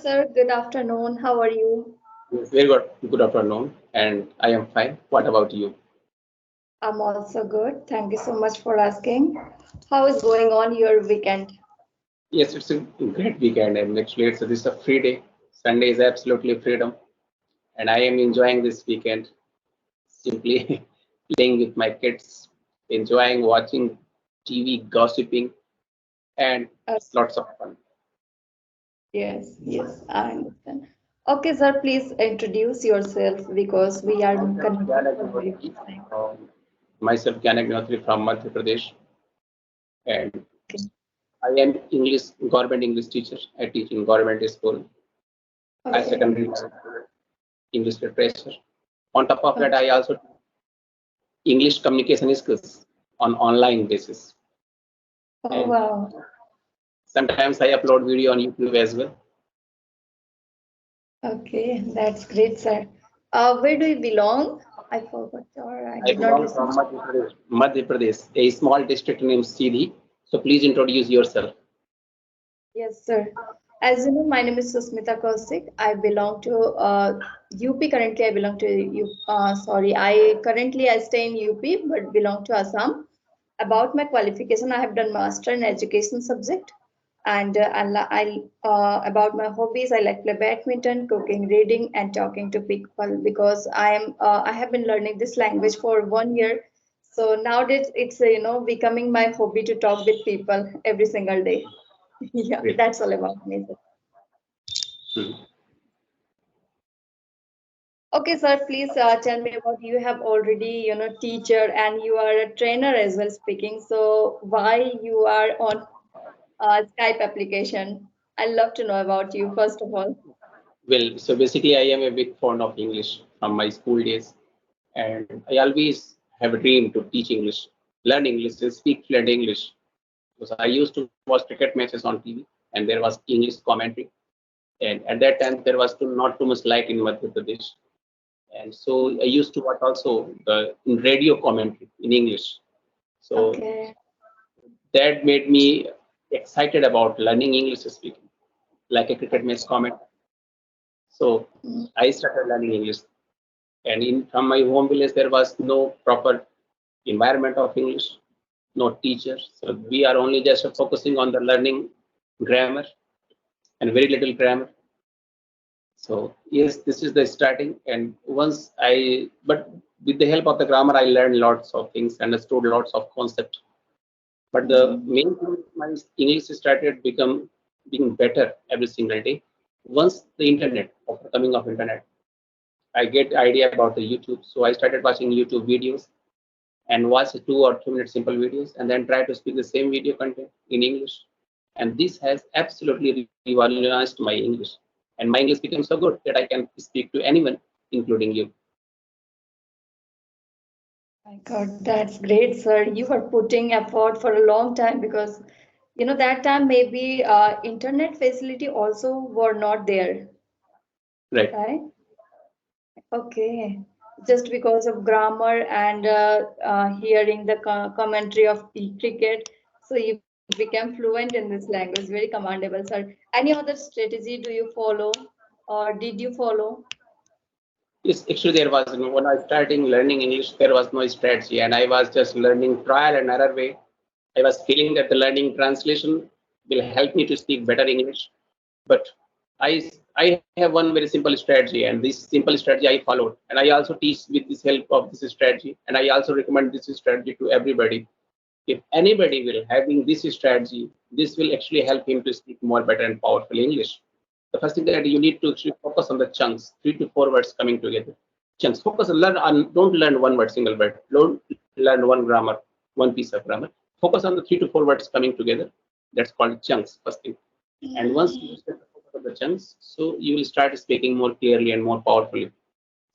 sir. Good afternoon. How are you? Yes, very good. Good afternoon, and I am fine. What about you? I'm also good. Thank you so much for asking. How is going on your weekend? Yes, it's a great weekend, and actually, this is a free day. Sunday is absolutely freedom, and I am enjoying this weekend. Simply playing with my kids, enjoying watching TV, gossiping, and Uh, it's lots of fun. yes, yes, I understand. Okay, sir, please introduce yourself because we are Myself, Gyan connected for very Agnihotri, first time. myself, Gyan Agnihotri from Madhya Pradesh, and Okay. I am English government English teacher. I teach in government school, high Okay. secondary English literature. On top of that, Okay. I also English communication skills on online basis. Oh, And wow. sometimes I upload video on YouTube as well. Okay, that's great, sir. Where do you belong? I forgot or I I did not belong listen. from Madhya Pradesh, a small district named Sindhi. So please introduce yourself. Yes, sir. As you know, my name is Susmita Kausik. I belong to UP. Currently, I belong to sorry, I stay in UP, but belong to Assam. About my qualification, I have done master in education subject, and about my hobbies, I like play badminton, cooking, reading, and talking to people because I have been learning this language for 1 year. So nowadays, it's becoming my hobby to talk with people every single day. Yeah, Great. that's all about me. Hmm. Okay, sir, please tell me about you have already, teacher and you are a trainer as well speaking. So why you are on Skype application? I'd love to know about you first of all. Well, so basically, I am a big fan of English from my school days, and I always have a dream to teach English, learn English, and speak fluent English. Because I used to watch cricket matches on TV, and there was English commentary. And at that time, there was not too much light in Madhya Pradesh. And so I used to watch also the radio commentary in English. So Okay. that made me excited about learning English speaking, like a cricket match comment. So Mm. I started learning English. And in from my home village, there was no proper environment of English, no teachers. So we are only just focusing on the learning grammar and very little grammar. So yes, this is the starting. And but with the help of the grammar, I learned lots of things, understood lots of concepts. But the Mm. main thing is my English started become being better every single day. Once the internet, after coming of internet, I get idea about the YouTube. So I started watching YouTube videos and watch 2 or 3 minute simple videos and then try to speak the same video content in English. And this has absolutely revolutionized my English. And my English became so good that I can speak to anyone, including you. My God, that's great, sir. You were putting effort for a long time because, that time maybe internet facility also were not there, Right. right? Okay, just because of grammar and hearing the commentary of the cricket, so you became fluent in this language. Very commendable, sir. Any other strategy do you follow, or did you follow? Yes, actually there was when I starting learning English, there was no strategy, and I was just learning trial and error way. I was feeling that the learning translation will help me to speak better English, but I have one very simple strategy, and this simple strategy I followed, and I also teach with this help of this strategy, and I also recommend this strategy to everybody. If anybody will having this strategy, this will actually help him to speak more better and powerful English. The first thing that you need to actually focus on the chunks, 3 to 4 words coming together. Chunks. Focus on learn on don't learn one word, single word. Don't learn one grammar, one piece of grammar. Focus on the 3 to 4 words coming together. That's called chunks, first thing. And once you start to focus on the chunks, so you will start speaking more clearly and more powerfully.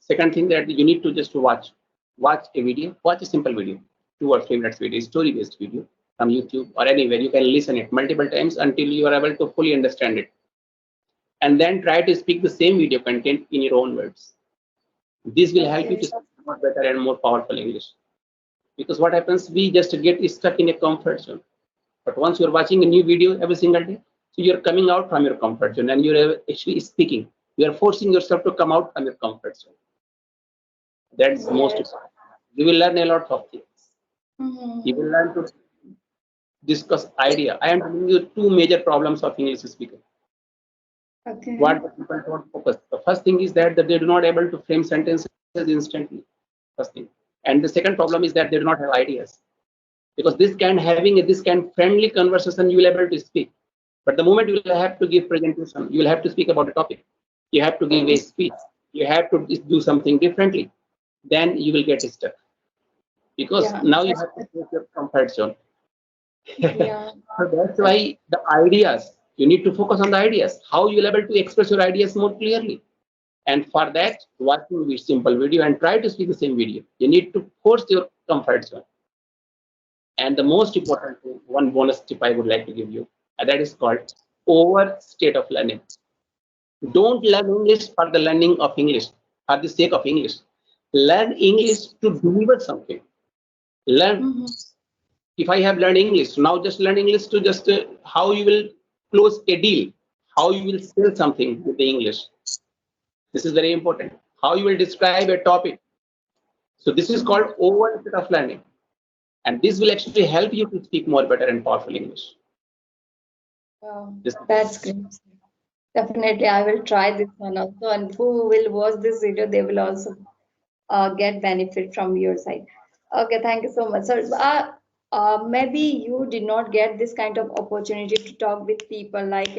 Second thing that you need to just watch a video, watch a simple video, 2 or 3 minutes video, story-based video from YouTube or anywhere. You can listen it multiple times until you are able to fully understand it, and then try to speak the same video content in your own words. This will help you Okay. to speak more better and more powerful English. Because what happens, we just get stuck in a comfort zone. But once you're watching a new video every single day, So you're coming out from your comfort zone and you're actually speaking. You are forcing yourself to come out from your comfort zone. That's the most Yes. important. You will learn a lot of things. You will Mm-hmm. learn to discuss idea. I am telling you two major problems of English speaking. Okay. What the people don't focus. The first thing is that they do not able to frame sentences instantly. First thing. And the second problem is that they do not have ideas. Because this kind friendly conversation, you will able to speak. But the moment you will have to give presentation, you will have to speak about the topic. You have to give a speech. You have to do something differently. Then you will get stuck. Because Yeah. now you have to face your comfort zone. Yeah. So that's why the ideas, you need to focus on the ideas, how you will able to express your ideas more clearly. And for that, watching this simple video and try to speak the same video. You need to force your comfort zone. And the most important thing, one bonus tip I would like to give you, and that is called over state of learning. Don't learn English for the learning of English, for the sake of English. Learn English to deliver something. Learn. Mm-hmm. If I have learned English, now just learn English to just how you will close a deal, how you will sell something with the English. This is very important. How you will describe a topic. So this is Mm-hmm. called over state of learning. And this will actually help you to speak more better and powerful English. Wow. This, That's great. Definitely, I will try this one also. And who will watch this video, they will also get benefit from your side. Okay, thank you so much, sir. Maybe you did not get this kind of opportunity to talk with people like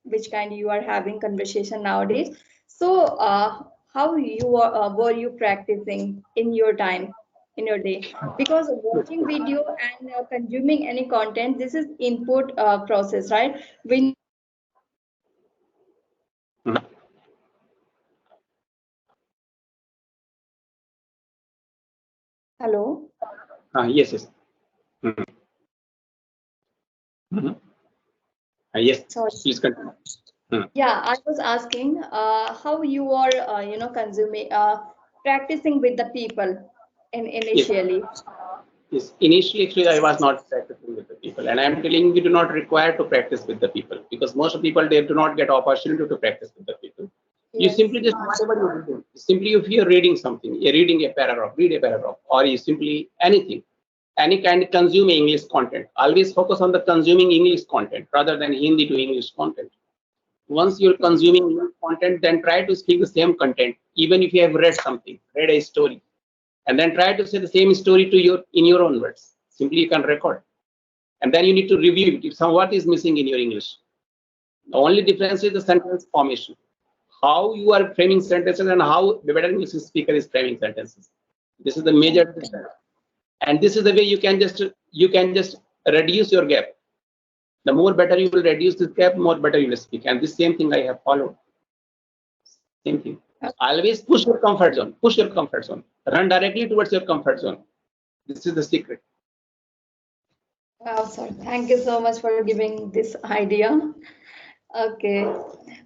which kind you are having conversation nowadays. So, how were you practicing in your time, in your day? Because watching video and consuming any content, this is input process, right? We Hello. yes, yes. Mhm. Mhm. Yes, Sorry. please continue. Mhm. Yeah, I was asking how you are, consuming, practicing with the people in Yes, initially. yes. Initially, actually, I was not practicing with the people, and I am telling you, do not require to practice with the people because most of people they do not get opportunity to practice with the people. You Yes. simply just whatever you're reading, simply if you're reading something, you're reading a paragraph, read a paragraph, or you simply anything, any kind of consume English content. Always focus on the consuming English content rather than Hindi to English content. Once you're consuming English content, then try to speak the same content, even if you have read something, read a story, and then try to say the same story to your in your own words. Simply you can record, and then you need to review it if somewhat is missing in your English. The only difference is the sentence formation, how you are framing sentences and how the better English speaker is framing sentences. This is the major difference, and this is the way you can just reduce your gap. The more better you will reduce this gap, more better you will speak. And this same thing I have followed. Same thing. Always push your comfort zone. Push your comfort zone. Run directly towards your comfort zone. This is the secret. Wow, sir. Thank you so much for giving this idea. Okay.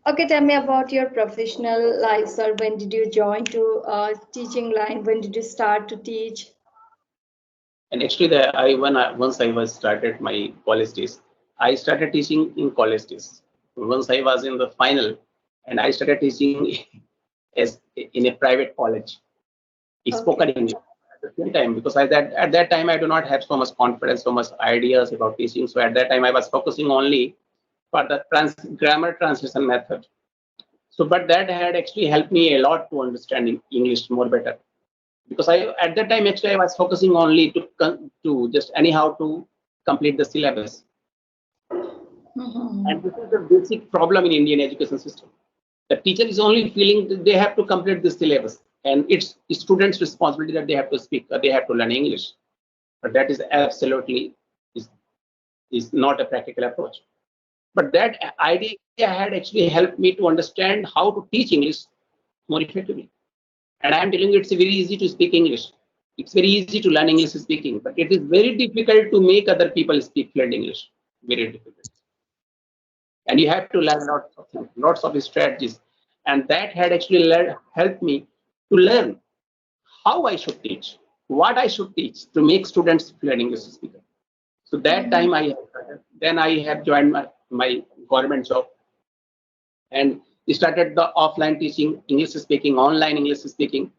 Okay, tell me about your professional life, sir. When did you join to teaching line? When did you start to teach? And actually, once I was started my college days, I started teaching in college days. Once I was in the final, and I started teaching as in a private college. It's spoken Okay. English at the same time because at that time I do not have so much confidence, so much ideas about teaching. So at that time I was focusing only for the grammar translation method. So, but that had actually helped me a lot to understand English more better because I at that time actually I was focusing only to just anyhow to complete the syllabus. And Mhm. this is the basic problem in Indian education system. The teacher is only feeling that they have to complete the syllabus, and it's students' responsibility that they have to speak, they have to learn English. But that is absolutely is, is not a practical approach. But that idea had actually helped me to understand how to teach English more effectively. And I am telling you, it's very easy to speak English. It's very easy to learn English speaking, but it is very difficult to make other people speak fluent English. Very difficult. And you have to learn lots of things, lots of strategies. And that had actually helped me to learn how I should teach, what I should teach to make students fluent English speaker. So that Mhm. time then I have joined my government job, and started the offline teaching, English speaking, online English speaking.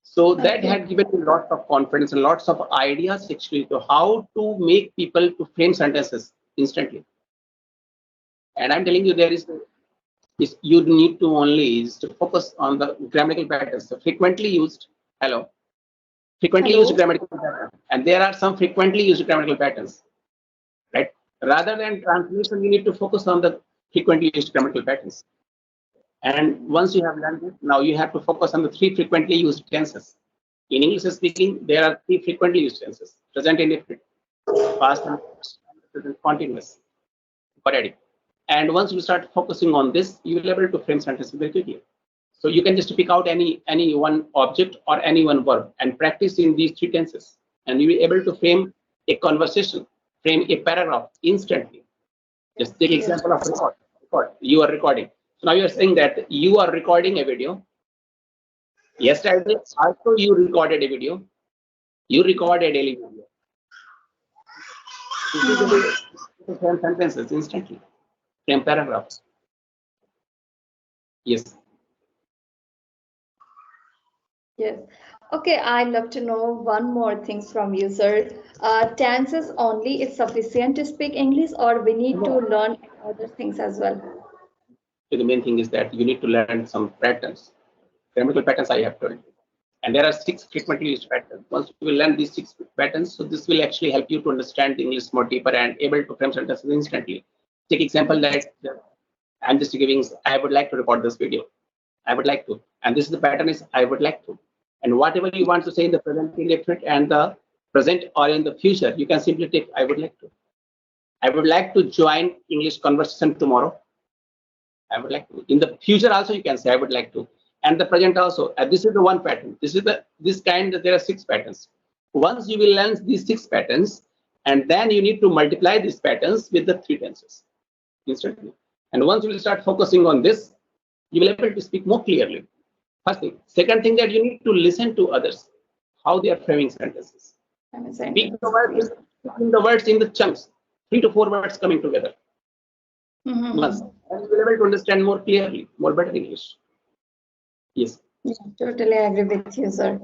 So that Okay. had given me lots of confidence and lots of ideas actually to how to make people to frame sentences instantly. And I'm telling you, there is you need to only is to focus on the grammatical patterns. So frequently used, hello, frequently used Hello. grammatical patterns, and there are some frequently used grammatical patterns, right? Rather than translation, you need to focus on the frequently used grammatical patterns. And once you have learned it, now you have to focus on the three frequently used tenses. In English speaking, there are three frequently used tenses: present indefinite, past and present continuous, periodic. And once you start focusing on this, you will be able to frame sentences very quickly. So you can just pick out any one object or any one verb and practice in these three tenses, and you'll be able to frame a conversation, frame a paragraph instantly. Just take Yes. example of record. You are recording. So now you are saying that you are recording a video. Yesterday also you recorded a video. You record a daily video. This is the way to frame sentences instantly. Frame paragraphs. Yes. Yes. Okay, I'd love to know one more thing from you, sir. Tenses only is sufficient to speak English, or we need to learn other things as well? So the main thing is that you need to learn some patterns. Grammatical patterns I have told you. And there are 6 frequently used patterns. Once you will learn these 6 patterns, so this will actually help you to understand the English more deeper and able to frame sentences instantly. Take example Okay. that I'm just giving, I would like to record this video. I would like to. And this is the pattern is I would like to. And whatever you want to say in the present indefinite and the present or in the future, you can simply take I would like to. I would like to join English conversation tomorrow. I would like to. In the future also you can say I would like to. And the present also. And this is the one pattern. This is this kind that there are 6 patterns. Once you will learn these 6 patterns, and then you need to multiply these patterns with the 3 tenses instantly. And once you will start focusing on this, you will be able to speak more clearly. First thing. Second thing that you need to listen to others, how they are framing sentences. I'm a Speak the sentence. words in the words in the chunks, 3 to 4 words coming together. Once, Mm-hmm. and you will be able to understand more clearly, more better English. Yes. Yeah, totally agree with you, sir.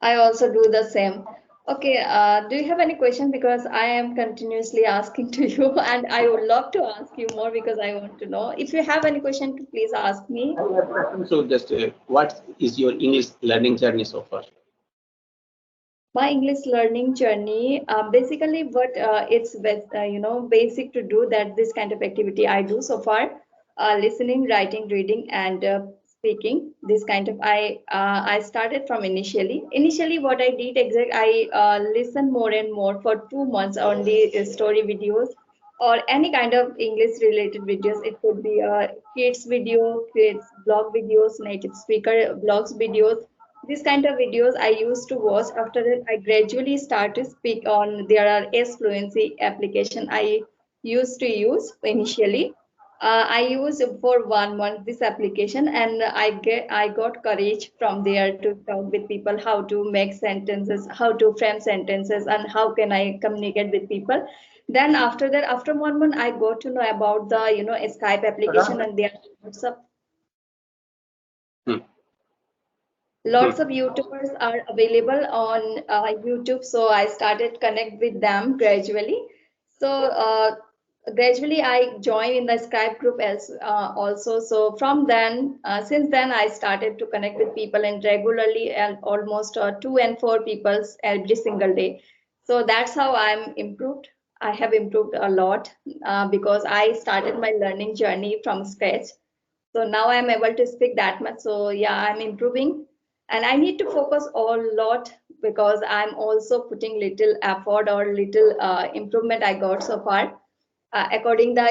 I also do the same. Okay, do you have any question? Because I am continuously asking to you, and I would love to ask you more because I want to know. If you have any question, please ask me. I have a question. So, just what is your English learning journey so far? My English learning journey, basically, what basic to do that this kind of activity I do so far, listening, writing, reading, and speaking. This kind of I started from initially. Initially, what I did I listened more and more for 2 months only story videos or any kind of English related videos. It could be kids video, kids blog videos, native speaker blogs videos, these kind of videos I used to watch. After that, I gradually start to speak on. There are S fluency application I used to use initially. I used for 1 month this application, and I got courage from there to talk with people, how to make sentences, how to frame sentences, and how can I communicate with people. Then after that, after 1 month, I got to know about the Skype application, and there are lots of Hmm. lots of Hmm. YouTubers are available on YouTube, so I started connect with them gradually. So gradually I joined in the Skype group as also. So from then, since then I started to connect with people and regularly, and almost 2 and 4 people every single day. So that's how I'm improved. I have improved a lot because I started my learning journey from scratch. So now I'm able to speak that much. So yeah, I'm improving, and I need to focus a lot because I'm also putting little effort or little improvement I got so far. According the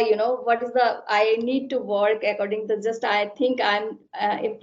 what is the I need to work according to just I think I'm improving.